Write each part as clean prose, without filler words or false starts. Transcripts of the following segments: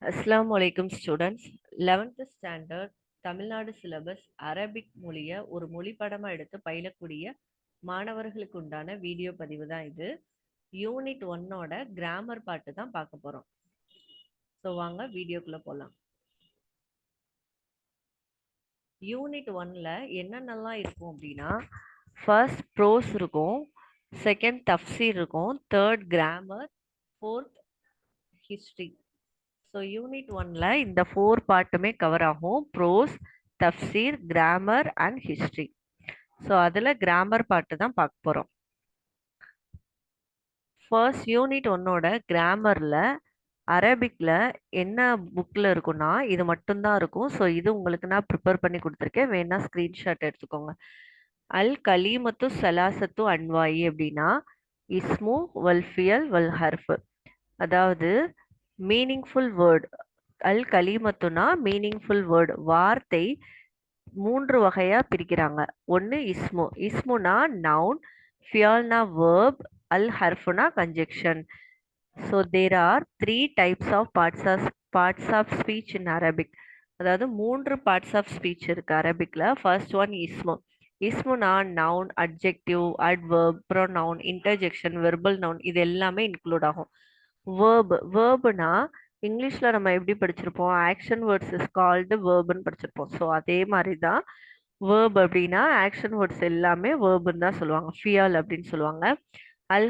அஸ்ஸலாமு அலைக்கும் students. 11th standard Tamil Nadu syllabus Arabic மொழியை ஒரு மொழி படமா எடுத்து பயிலக்கூடிய மாணவர்களுக்கு உண்டான வீடியோ பதிவு தான் இது. யூனிட் 1ஓட கிராமர் பாட்டு தான் பார்க்க போறோம். ஸோ வாங்க வீடியோக்குள்ள போகலாம். யூனிட் 1ல என்னென்னலாம் இருக்கும் அப்படின்னா, ஃபர்ஸ்ட் ப்ரோஸ் இருக்கும், செகண்ட் தஃப்சீர் இருக்கும், third grammar, fourth history. So unit 1ல இந்த 4 பார்ட்டுமே கவர் ஆகும்: ப்ரோஸ், தஃப்சீர், கிராமர் அண்ட் ஹிஸ்ட்ரி. ஸோ அதில் கிராமர் பார்ட்டு தான் பார்க்க போகிறோம். ஃபர்ஸ்ட் யூனிட் 1ஓட கிராமரில் அரபிக்கில் என்ன புக்கில் இருக்குன்னா இது மட்டும்தான் இருக்கும். ஸோ இது உங்களுக்கு நான் ப்ரிப்பேர் பண்ணி கொடுத்துருக்கேன், வேணா ஸ்க்ரீன்ஷாட் எடுத்துக்கோங்க. அல் கலீமத்து சலாசத்து அன்வாயி அப்படின்னா இஸ்மு வல்ஃபியல் வல் ஹர்ஃப், அதாவது மீனிங்ஃபுல் வேர்ட். அல் கலீமத்துனா மீனிங்ஃபுல் வேர்டு, வார்த்தை 3 வகையா பிரிக்கிறாங்க. ஒன்று இஸ்மு, இஸ்முனா நவுன், ஃபியால்னா வேர்ப், அல் ஹர்ஃபுனா conjunction. So there are 3 types of parts of speech in Arabic. அதாவது 3 பார்ட்ஸ் ஆஃப் ஸ்பீச் இருக்கு அரபிக்ல. ஃபர்ஸ்ட் ஒன் இஸ்மு. இஸ்முனா noun, adjective, adverb, pronoun, interjection, verbal noun, இது எல்லாமே இன்க்ளூட் ஆகும். வேர்புனா இங்கிலீஷ்ல நம்ம எப்படி படிச்சிருப்போம், ஆக்ஷன் வேர்ட்ஸ் இஸ் கால்டு வேர்புன்னு படிச்சிருப்போம். ஸோ அதே மாதிரி தான் வேர்ப் அப்படின்னா ஆக்ஷன் வேர்ட்ஸ் எல்லாமே வேர்புன்னு தான் சொல்லுவாங்க, ஃபியல் அப்படின்னு சொல்லுவாங்க. அல்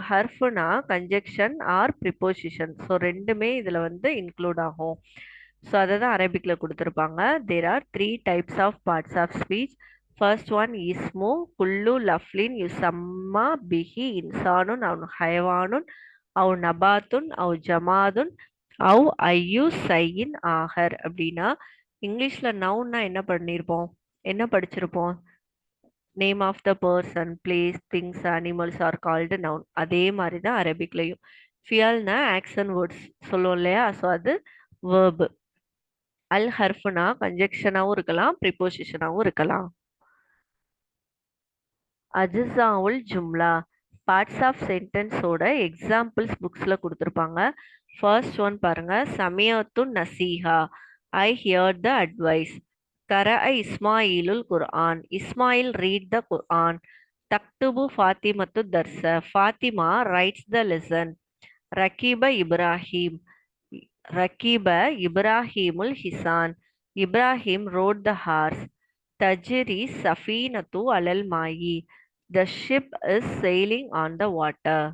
ஹர்ஃப்னா கன்ஜெக்ஷன் ஆர் ப்ரிப்போசிஷன். ஸோ ரெண்டுமே இதில் வந்து இன்க்ளூட் ஆகும். ஸோ அதை தான் அரபிக்கில் கொடுத்துருப்பாங்க. There are 3 types of parts of speech. First one இஸ்மு குல்லு லஃப்லின் யுசம்மா பிஹி இன்சானுன் அவ் ஹயவானுன் அவ் நபாத்துன் அவ் ஜமாதுன் அவ் ஐயு சையின் ஆகர். அப்படின்னா இங்கிலீஷில் நவுன்னா என்ன படிச்சிருப்போம், name of the person, place, things, animals are called noun. அதே மாதிரி தான் அரபிக்லையும். ஃபியல்னா ஆக்ஷன் வேர்ட்ஸ் சொல்லுவோம் இல்லையா, ஸோ அது வேர்பு. அல் ஹர்ஃப்னா கன்ஜெக்ஷனாகவும் இருக்கலாம், ப்ரிப்போசிஷனாகவும் இருக்கலாம். அஜ்ஸாவுல் ஜும்லா, பார்ட்ஸ் ஆஃப் சென்டென்ஸோட எக்ஸாம்பிள்ஸ் புக்ஸில் கொடுத்துருப்பாங்க. ஃபர்ஸ்ட் ஒன் பாருங்க, சமியத்து நசீஹா, ஐ ஹியர் த அட்வைஸ். கரஅ இஸ்மாயிலுல் குர்ஆன், இஸ்மாயில் ரீட் த குர்ஆன். தக்துபு ஃபாத்திமத்து தர்ச, ஃபாத்திமா ரைட்ஸ் த லெசன். ரகீப இப்ராஹிம், ரகீப இப்ராஹிமுல் ஹிசான், இப்ராஹிம் ரோட் த ஹார்ஸ். தஜ்ரி சஃபீனத்து அலல் மாயி, the ship is sailing on the water.